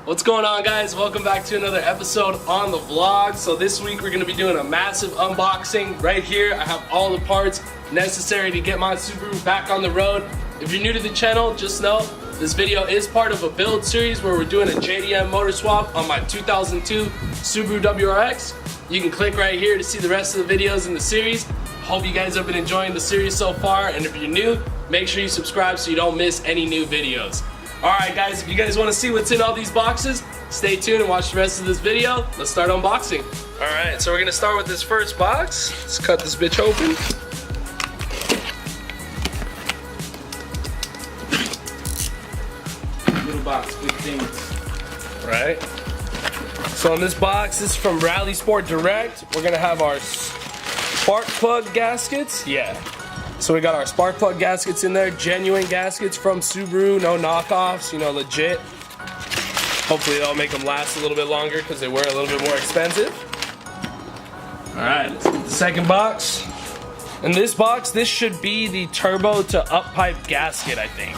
What's going on, guys? Welcome back to another episode on the vlog. So this week we're going to be doing a massive unboxing. Right here I have all the parts necessary to get my Subaru back on the road. If you're new to the channel, just know this video is part of a build series where we're doing a JDM motor swap on my 2002 Subaru WRX. You can click right here to see the rest of the videos in the series. Hope you guys have been enjoying the series so far, and if you're new, make sure you subscribe so you don't miss any new videos. Alright guys, if you guys want to see what's in all these boxes, stay tuned and watch the rest of this video. Let's start unboxing. Alright, so we're going to start with this first box. Let's cut this bitch open. Little box, big things. Right. So in this box, this is from Rally Sport Direct. We're going to have our spark plug gaskets. Yeah. So we got our spark plug gaskets in there, genuine gaskets from Subaru, no knockoffs, you know, legit. Hopefully they'll make them last a little bit longer because they were a little bit more expensive. Alright, let's get the second box. In this box, this should be the turbo to up pipe gasket, I think.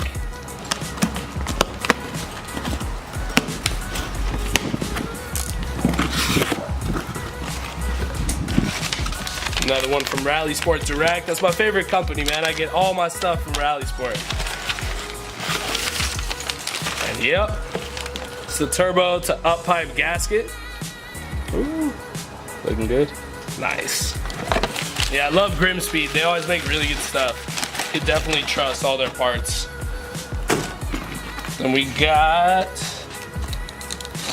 Another one from Rally Sport Direct. That's my favorite company, man. I get all my stuff from Rally Sport. And yep, it's the turbo to up pipe gasket. Ooh, looking good. Nice. Yeah, I love Grimspeed. They always make really good stuff. You could definitely trust all their parts. Then we got,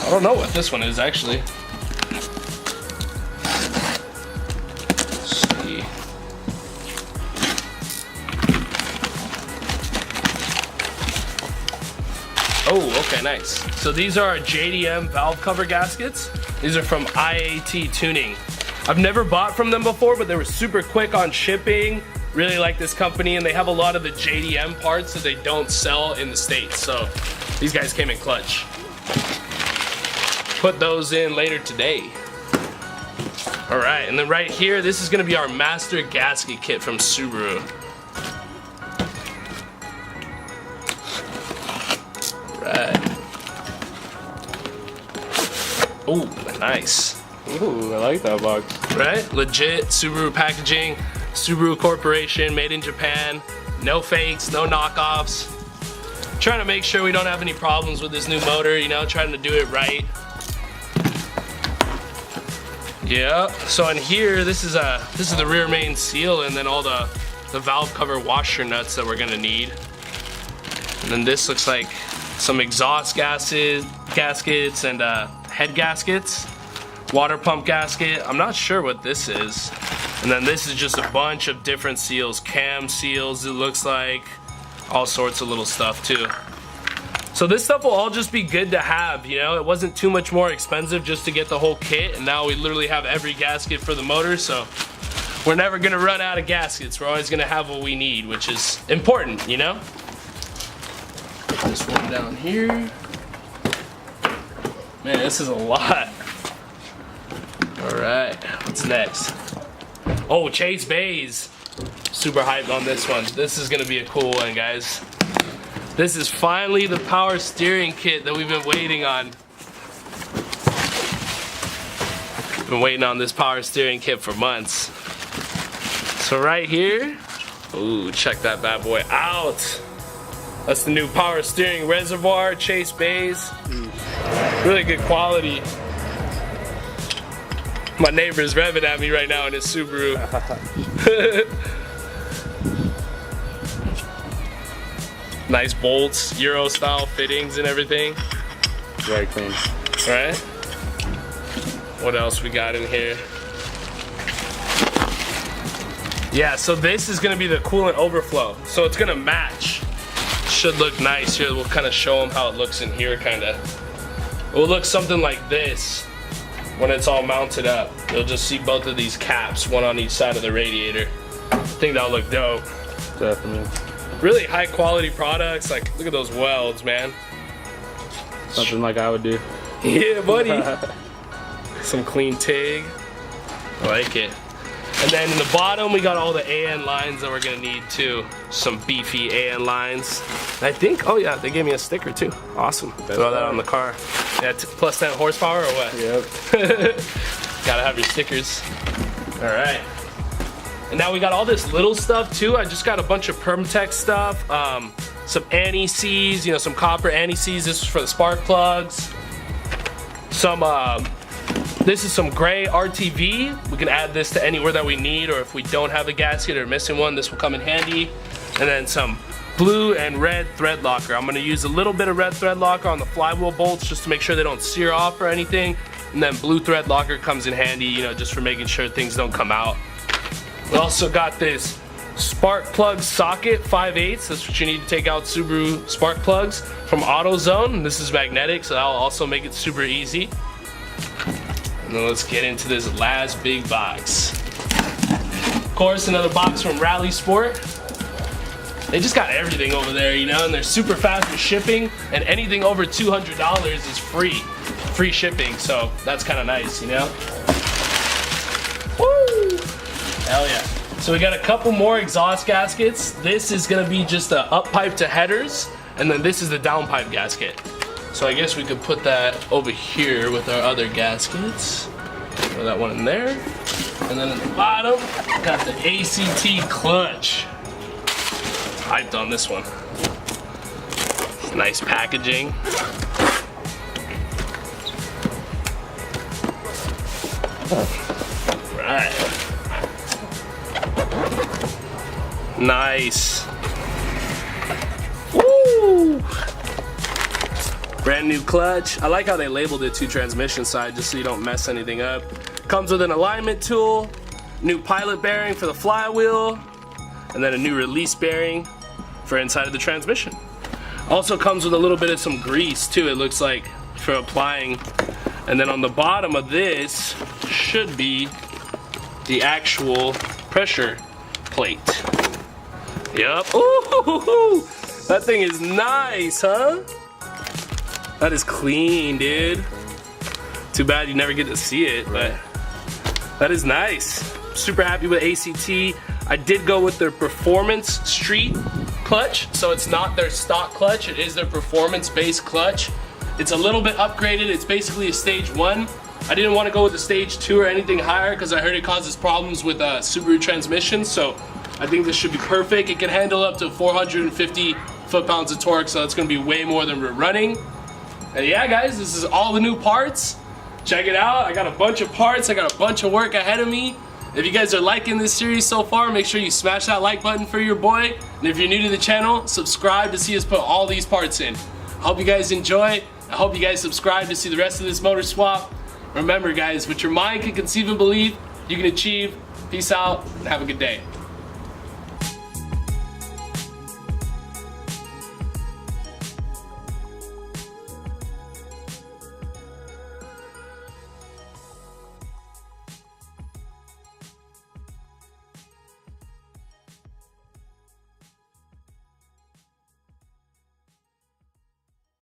I don't know what this one is actually. Oh, okay, nice. So these are our JDM valve cover gaskets. These are from IAT Tuning. I've never bought from them before, but they were super quick on shipping. Really like this company, and they have a lot of the JDM parts that they don't sell in the States. So these guys came in clutch. Put those in later today. All right, and then right here, this is gonna be our master gasket kit from Subaru. Ooh, nice. Ooh, I like that box. Right? Legit Subaru packaging, Subaru Corporation, made in Japan. No fakes, no knockoffs. Trying to make sure we don't have any problems with this new motor, you know, trying to do it right. Yeah, so in here, this is the rear main seal, and then all the valve cover washer nuts that we're gonna need. And then this looks like some exhaust gaskets and head gaskets, water pump gasket. I'm not sure what this is. And then this is just a bunch of different seals, cam seals, it looks like, all sorts of little stuff too. So this stuff will all just be good to have, you know. It wasn't too much more expensive just to get the whole kit, and now we literally have every gasket for the motor, so we're never gonna run out of gaskets. We're always gonna have what we need, which is important, you know. Put this one down here. Man, this is a lot. Alright, what's next? Oh, Chase Bays. Super hyped on this one. This is gonna be a cool one, guys. This is finally the power steering kit that we've been waiting on. Been waiting on this power steering kit for months. So right here, ooh, check that bad boy out. That's the new power steering reservoir, Chase Bays. Really good quality. My neighbor's revving at me right now in his Subaru. Nice bolts, Euro style fittings and everything. Very clean. Right? What else we got in here? Yeah, so this is gonna be the coolant overflow. So it's gonna match. Should look nice here. We'll kind of show them how it looks in here, kind of. It will look something like this when it's all mounted up. You'll just see both of these caps, one on each side of the radiator. I think that'll look dope. Definitely. Really high quality products. Like, look at those welds, man. Something like I would do. Yeah, buddy. Some clean TIG. I like it. And then in the bottom, we got all the AN lines that we're gonna need too. Some beefy AN lines. And I think, oh yeah, they gave me a sticker too. Awesome. Throw that on the car. Yeah, plus 10 horsepower or what? Yep. Gotta have your stickers. All right. And now we got all this little stuff too. I just got a bunch of Permatex stuff. Some anti-seize, you know, some copper anti-seize. This is for the spark plugs. Some, this is some gray RTV. We can add this to anywhere that we need, or if we don't have a gasket or missing one, this will come in handy. And then some blue and red thread locker. I'm gonna use a little bit of red thread locker on the flywheel bolts just to make sure they don't sear off or anything. And then blue thread locker comes in handy, you know, just for making sure things don't come out. We also got this spark plug socket 5/8. That's what you need to take out Subaru spark plugs from AutoZone. This is magnetic, so that'll also make it super easy. And then let's get into this last big box. Of course, another box from Rally Sport. They just got everything over there, you know, and they're super fast with shipping, and anything over $200 is free shipping, so that's kind of nice, you know. Woo! Hell yeah. So we got a couple more exhaust gaskets. This is gonna be just the up pipe to headers, and then this is the down pipe gasket. So I guess we could put that over here with our other gaskets. Throw that one in there. And then at the bottom, got the ACT clutch. Hyped on this one. Nice packaging. Right. Nice. Woo! Brand new clutch. I like how they labeled it to transmission side just so you don't mess anything up. Comes with an alignment tool, new pilot bearing for the flywheel, and then a new release bearing for inside of the transmission. Also comes with a little bit of some grease too, it looks like, for applying. And then on the bottom of this should be the actual pressure plate. Yup. Ooh, that thing is nice, huh? That is clean, dude. Too bad you never get to see it, but that is nice. Super happy with ACT. I did go with their Performance Street clutch, so it's not their stock clutch, it is their performance-based clutch. It's a little bit upgraded, it's basically a stage 1. I didn't want to go with the stage 2 or anything higher because I heard it causes problems with Subaru transmissions, so I think this should be perfect. It can handle up to 450 foot-pounds of torque, so that's going to be way more than we're running. And yeah, guys, this is all the new parts. Check it out. I got a bunch of parts. I got a bunch of work ahead of me. If you guys are liking this series so far, make sure you smash that like button for your boy. And if you're new to the channel, subscribe to see us put all these parts in. I hope you guys enjoy. I hope you guys subscribe to see the rest of this motor swap. Remember, guys, what your mind can conceive and believe, you can achieve. Peace out and have a good day.